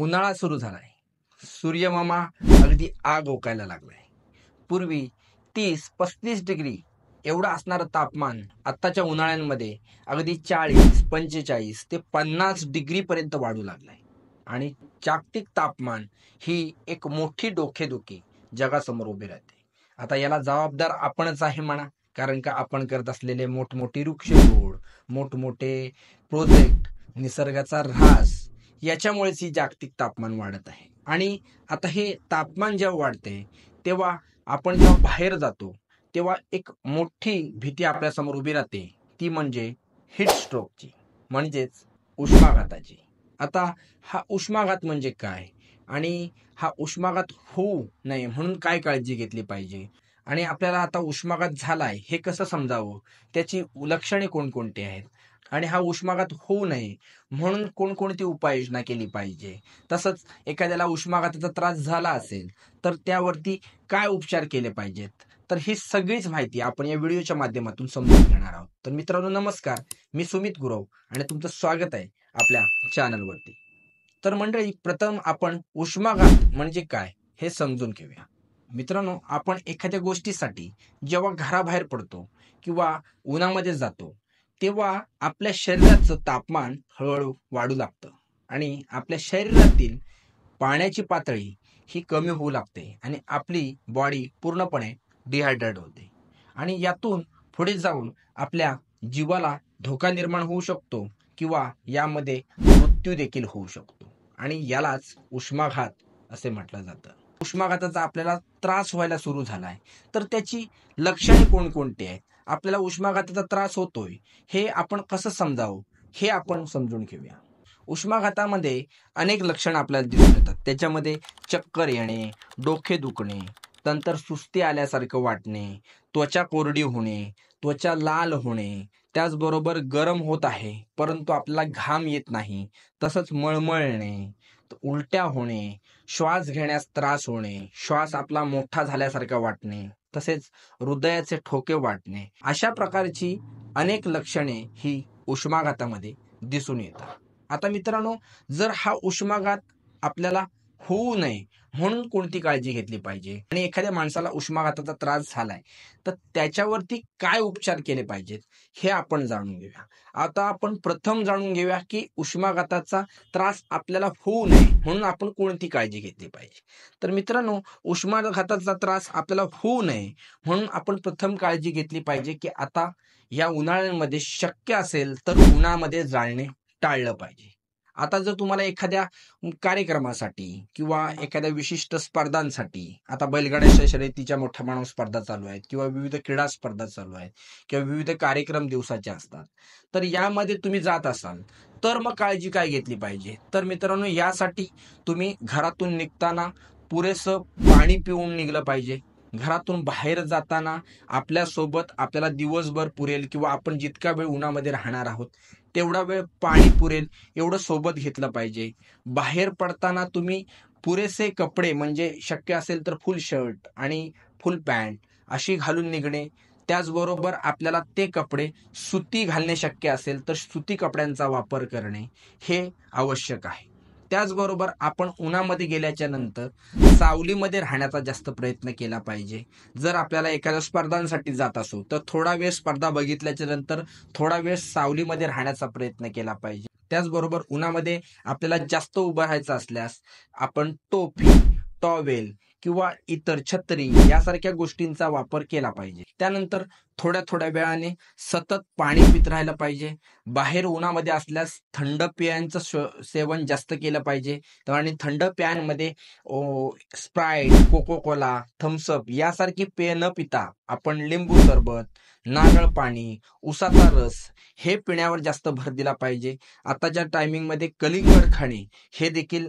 उन्हाळा सुरू झालाय. सूर्यमामा अगदी आग ओकायला लागलाय. पूर्वी 30-35 डिग्री एवढं असणारं तापमान आत्ताच्या उन्हाळ्यांमध्ये अगदी 40-45 ते 50 डिग्री पर्यंत वाढू लागलाय. आणि जागतिक तापमान ही एक मोठी डोकेदुखी जगासमोर उभी राहते. आता याला जबाबदार आपणच आहे म्हणा, कारण का आपण करत असलेले मोठमोठी वृक्षतोड, मोठमोठे प्रोजेक्ट, निसर्गाचा ऱ्हास याच्यामुळेच ही जागतिक तापमान वाढत आहे. आणि आता हे तापमान जेव्हा वाढते तेव्हा आपण जेव्हा बाहेर जातो तेव्हा एक मोठी भीती आपल्या समोर उभी राहते, ती म्हणजे हीट स्ट्रोकची, म्हणजेच उष्माघाताची. आता हा उष्माघात म्हणजे काय आणि हा उष्माघात होऊ नये म्हणून काय काळजी घेतली पाहिजे, आणि आपल्याला आता उष्माघात झालाय हे कसं समजावं, त्याची लक्षणे कोणकोणती आहेत, आणि हा उष्माघात होऊ नये म्हणून कोणकोणती उपाययोजना केली पाहिजे, तसंच एखाद्याला उष्माघाताचा त्रास झाला असेल तर त्यावरती काय उपचार केले पाहिजेत, तर ही सगळीच माहिती आपण या व्हिडिओच्या माध्यमातून समजून घेणार आहोत. तर मित्रांनो नमस्कार, मी सुमित गुरव आणि तुमचं स्वागत आहे आपल्या चॅनलवरती. तर मंडळी, प्रथम आपण उष्माघात म्हणजे काय हे समजून घेऊया. मित्रांनो, आपण एखाद्या गोष्टीसाठी जेव्हा घराबाहेर पडतो किंवा उन्हामध्ये जातो तेव्हा आपल्या शरीराचं तापमान हळूहळू वाढू लागतं आणि आपल्या शरीरातील पाण्याची पातळी ही कमी होऊ लागते आणि आपली बॉडी पूर्णपणे डिहायड्रेट होते. आणि यातून पुढे जाऊन आपल्या जीवाला धोका निर्माण होऊ शकतो किंवा यामध्ये मृत्यू देखील होऊ शकतो. आणि यालाच उष्माघात असे म्हटलं जातं. उष्माघाताचा आपल्याला त्रास व्हायला सुरू झालाय तर त्याची लक्षणे कोणकोणती आहेत, आपल्याला उष्माघाताचा त्रास होतोय हे आपण कसं समजावं हे आपण समजून घेऊया. उष्माघातामध्ये अनेक लक्षणं आपल्याला दिसून येतात. त्याच्यामध्ये चक्कर येणे, डोके दुखणे, नंतर सुस्ती आल्यासारखं वाटणे, त्वचा कोरडी होणे, त्वचा लाल होणे, त्याचबरोबर गरम होत आहे परंतु आपल्याला घाम येत नाही, तसंच मळमळणे, उलट्या होणे, श्वास घेण्यास त्रास होणे, श्वास आपला मोठा झाल्यासारखा वाटणे, तसेच हृदयाचे ठोके वाटणे, अशा प्रकारची अनेक लक्षणे ही उष्माघातामध्ये दिसून येतात. आता मित्रांनो, जर हा उष्माघात आपल्याला होऊ नये म्हणून कोणती काळजी घेतली पाहिजे आणि एखाद्या माणसाला उष्माघाताचा त्रास झालाय तर त्याच्यावरती काय उपचार केले पाहिजेत हे आपण जाणून घेऊया. आता आपण प्रथम जाणून घेऊया की उष्माघाताचा त्रास आपल्याला होऊ नये म्हणून आपण कोणती काळजी घेतली पाहिजे. तर मित्रांनो, उष्माघाताचा त्रास आपल्याला होऊ नये म्हणून आपण प्रथम काळजी घेतली पाहिजे की आता या उन्हाळ्यामध्ये शक्य असेल तर उन्हामध्ये जाणे टाळलं पाहिजे. आता जर तुम्हाला एखाद्या कार्यक्रमासाठी किंवा एखाद्या विशिष्ट स्पर्धांसाठी, आता बैलगाड्या शर्यतीच्या मोठ्या प्रमाणावर स्पर्धा चालू आहेत किंवा विविध क्रीडा स्पर्धा चालू आहेत किंवा विविध कार्यक्रम दिवसाचे असतात, तर यामध्ये तुम्ही जात असाल तर मग काळजी काय घेतली पाहिजे. तर मित्रांनो, यासाठी तुम्ही घरातून निघताना पुरेसं पाणी पिऊन निघलं पाहिजे. घरातून बाहेर जाताना आपल्यासोबत आपल्याला दिवसभर पुरेल किंवा आपण जितका वेळ उन्हामध्ये राहणार आहोत तेवढा वेळ पाणी पुरेल एवढं सोबत घेतलं पाहिजे. बाहेर पडताना तुम्ही पुरेसे कपडे, म्हणजे शक्य असेल तर फुल शर्ट आणि फुल पॅन्ट अशी घालून निघणे. त्याचबरोबर आपल्याला ते कपडे सुती घालणे शक्य असेल तर सुती कपड्यांचा वापर करणे हे आवश्यक आहे. त्याचबरोबर आपण उन्हामध्ये गेल्याच्या नंतर सावलीमध्ये राहण्याचा जास्त प्रयत्न केला पाहिजे. जर आपल्याला एखाद्या स्पर्धांसाठी जात असो तर थोडा वेळ स्पर्धा बघितल्याच्या नंतर थोडा वेळ सावलीमध्ये राहण्याचा प्रयत्न केला पाहिजे. त्याचबरोबर उन्हामध्ये आपल्याला जास्त उभं राहायचं असल्यास आपण टोपी, टॉवेल किंवा इतर छत्री यासारख्या गोष्टींचा वापर केला पाहिजे. त्यानंतर थोड्या थोड्या वेळाने सतत पाणी पित राहायला पाहिजे. बाहेर उन्हामध्ये असल्यास थंड पेयांचं सेवन जास्त केलं पाहिजे. आणि थंड पेयांमध्ये स्प्राईट, कोको कोला, थम्सअप यासारखी पेय न पिता आपण लिंबू सरबत, नारळ पाणी, उसाचा रस हे पिण्यावर जास्त भर दिला पाहिजे. आताच्या टायमिंगमध्ये कलिंगड खाणे हे देखील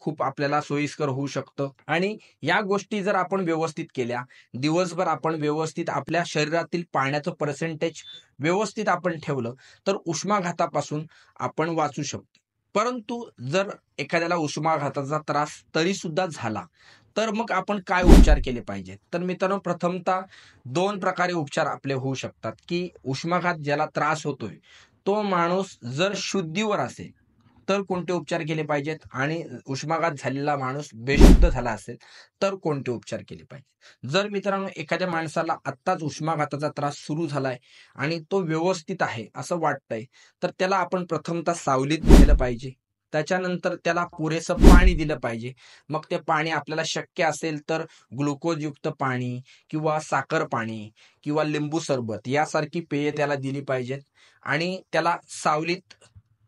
खूप आपल्याला सोयीस्कर होऊ शकतं. आणि या गोष्टी जर आपण व्यवस्थित केल्या, दिवसभर आपण व्यवस्थित आपल्या शरीरातील पाण्याचं पर्सेंटेज व्यवस्थित आपण ठेवलं तर उष्माघातापासून आपण वाचू शकतो. परंतु जर एखाद्याला उष्माघाताचा त्रास तरी सुद्धा झाला तर मग आपण काय उपचार केले पाहिजेत. तर मित्रांनो, प्रथमतः 2 प्रकारे उपचार आपले होऊ शकतात की उष्माघात ज्याला त्रास होतोय तो माणूस जर शुद्धीवर असेल तर कोणते उपचार केले पाहिजेत आणि उष्माघात झालेला माणूस बेशुद्ध झाला असेल तर कोणते उपचार केले पाहिजे. जर मित्रांनो एखाद्या माणसाला आत्ताच उष्माघाताचा त्रास सुरू झालाय आणि तो व्यवस्थित आहे असं वाटतंय, तर त्याला आपण प्रथमतः सावलीत नेलं पाहिजे. त्याच्यानंतर त्याला पुरेसं पाणी दिलं पाहिजे. मग ते पाणी आपल्याला शक्य असेल तर ग्लुकोजयुक्त पाणी किंवा साखर पाणी किंवा लिंबू सरबत यासारखी पेये त्याला दिली पाहिजेत आणि त्याला सावलीत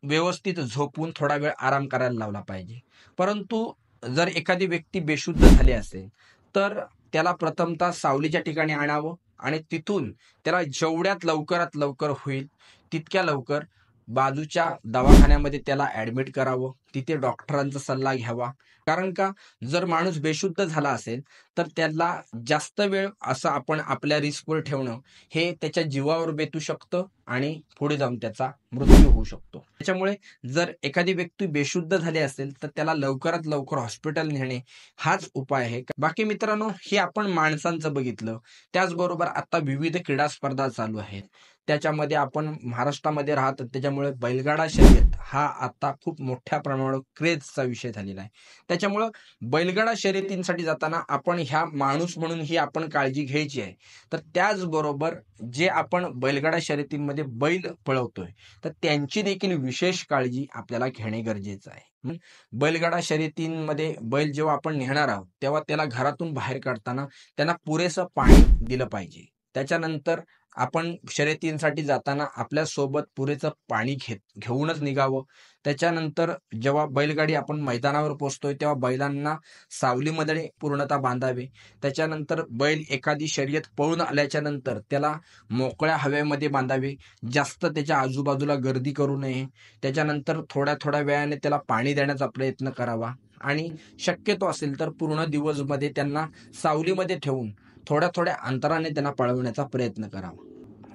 व्यवस्थित झोपून थोडा वेळ आराम करायला लावला पाहिजे. परंतु जर एखादी व्यक्ती बेशुद्ध झाली असेल तर त्याला प्रथमतः सावलीच्या ठिकाणी आणावं आणि तिथून त्याला जेवढ्यात लवकरात लवकर होईल तितक्या लवकर बाजूच्या दवाखान्यामध्ये त्याला ऍडमिट करावं. तिथे डॉक्टरांचा सल्ला घ्यावा. कारण का, जर माणूस बेशुद्ध झाला असेल तर त्याला जास्त वेळ असं आपण आपल्या रिस्कवर ठेवणं हे त्याच्या जीवावर बेतू शकतं आणि पुढे जाऊन त्याचा मृत्यू होऊ शकतो. त्याच्यामुळे जर एखादी व्यक्ती बेशुद्ध झाली असेल तर त्याला लवकरात लवकर हॉस्पिटल नेणे हाच उपाय आहे. बाकी मित्रांनो, हे आपण माणसांचं बघितलं. त्याचबरोबर आता विविध क्रीडा स्पर्धा चालू आहेत. त्याच्यामध्ये आपण महाराष्ट्रामध्ये राहतो, त्याच्यामुळे बैलगाडा शर्यत हा आता खूप मोठ्या प्रमाणावर क्रेजचा विषय झालेला आहे. त्याच्यामुळं बैलगाडा शर्यतींसाठी जाताना आपण ह्या माणूस म्हणून ही आपण काळजी घ्यायची आहे. तर त्याचबरोबर जे आपण बैलगाडा शर्यतींमध्ये बैल पळवतोय तर त्यांची देखील विशेष काळजी आपल्याला घेणे गरजेचं आहे. बैलगाडा शर्यतींमध्ये बैल जेव्हा आपण नेणार आहोत तेव्हा त्याला घरातून बाहेर काढताना त्यांना पुरेसं पाणी दिलं पाहिजे. त्याच्यानंतर आपण शर्यतींसाठी जाताना आपल्या सोबत पुरेसं पाणी घेऊनच निघावं. त्याच्यानंतर जेव्हा बैलगाडी आपण मैदानावर पोहोचतोय तेव्हा बैलांना सावलीमध्ये पूर्णतः बांधावे. त्याच्यानंतर बैल एखादी शर्यत पळून आल्याच्या नंतर त्याला मोकळ्या हवेमध्ये बांधावे. जास्त त्याच्या आजूबाजूला गर्दी करू नये. त्याच्यानंतर थोड्या थोड्या वेळाने त्याला पाणी देण्याचा प्रयत्न करावा आणि शक्यतो असेल तर पूर्ण दिवसमध्ये त्यांना सावलीमध्ये ठेवून थोड्या थोड्या अंतराने त्यांना पळवण्याचा प्रयत्न करावा.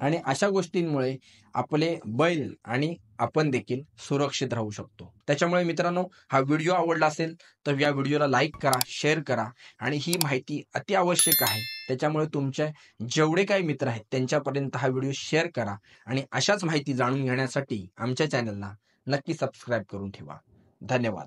आणि अशा गोष्टींमुळे आपले बैल आणि आपण देखील सुरक्षित राहू शकतो. त्याच्यामुळे मित्रांनो, हा व्हिडिओ आवडला असेल तर या व्हिडिओला लाईक करा, शेअर करा आणि ही माहिती अति आवश्यक आहे. त्याच्यामुळे तुमचे जेवढे काही मित्र आहेत त्यांच्यापर्यंत हा व्हिडिओ शेअर करा आणि अशाच माहिती जाणून घेण्यासाठी आमच्या चॅनलला नक्की सबस्क्राईब करून ठेवा. धन्यवाद.